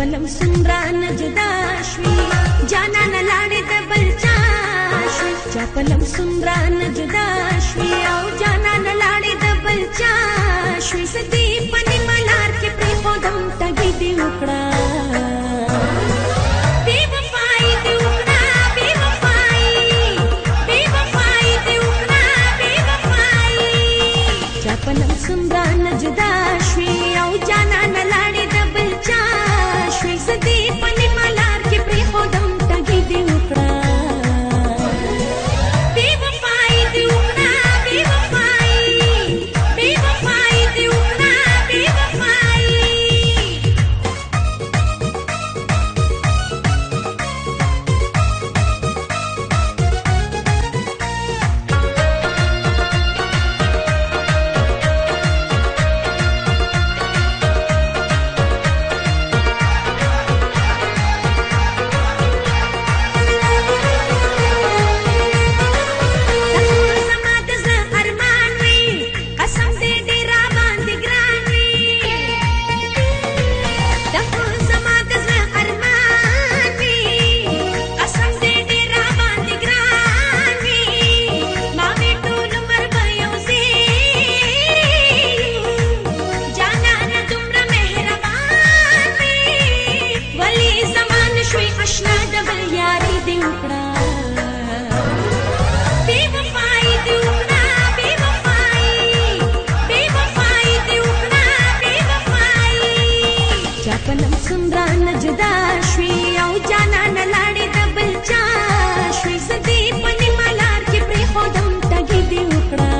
پلم سمرا نه جدا شوي جانا نه لاړې د بل چا شوي چا پلم سمرا نه جدا شوي او جانا نه لاړې د بل چا شوي سدي پني ملار کې پرېښودم تږي دې وکړه پلم سمرا نه جدا شوي او جانا نه لاړې د بل چا شوي سدي پني ملار کې پرېښودم تږي دې وکړه بې وفایي دې وکړه بې وفایي بې وفایي دې وکړه بې وفایي پلم سمرا نه جدا شوي او جانا نه لاړې د بل چا شوي سدي پني ملار کې پرېښودم تږي دې وکړه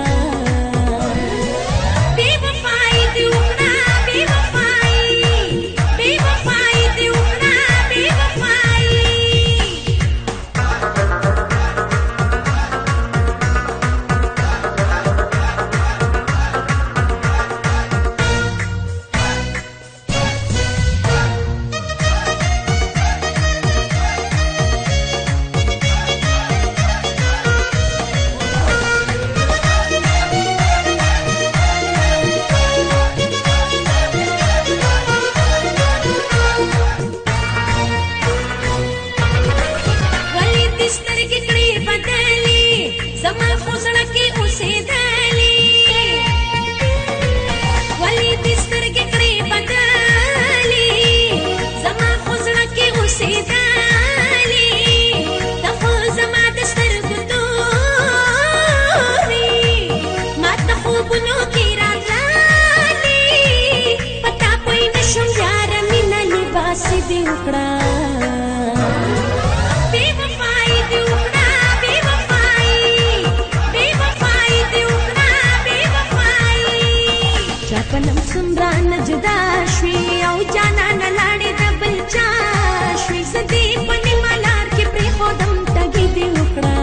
بې وفایي دې وکړه بې وفایي بې وفایي دې وکړه بې وفایي سترګې کړې بدلې زما خو زړه کې اوسېدلې ولې دې سترګې کړې بدلې زما خو زړه کې اوسېدلې ته خو زما د سترګو تورې ما ته خوبونو کې راتللې په تا پوی نه شوم یاره مینه لباسې دې وکړه پلم سمرا نه جدا شوي او جانا نه لاړې د بل چا شوي سدي پني ملار کې پرېښودم تږي دې وکړه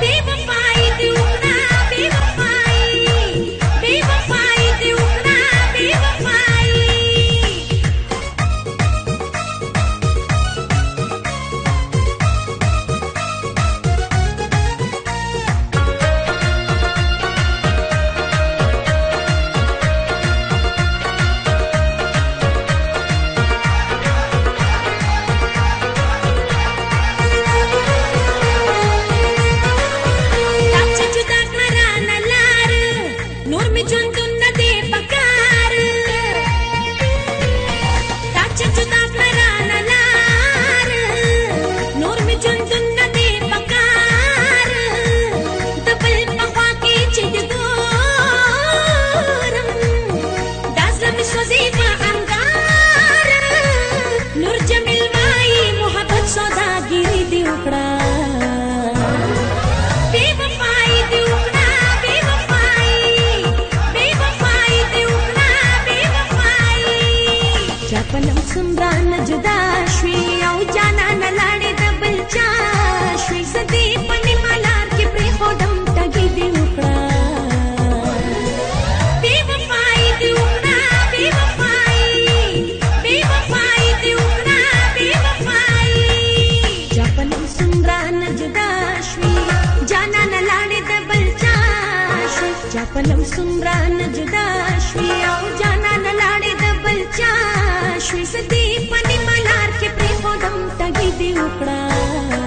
بې وفایي دې وکړه بې وفایي بې وفایي دې وکړه بې وفایي پلم سمرا نه جدا شوي او جانا نه لاړې د بل چا شوي سدي پني ملار کې پرېښودم تږي دې وکړه بې وفایي دې وکړه بې وفایي بې وفایي دې وکړه بې وفایي چا پلم سمرا نه جدا شوي جانا نه لاړې د بل چا شوي چا پلم سمرا نه جدا شوي او جانا نه لاړې د بل چا شوي زدي پني ملار کې پرې خودم تګي دی وکړه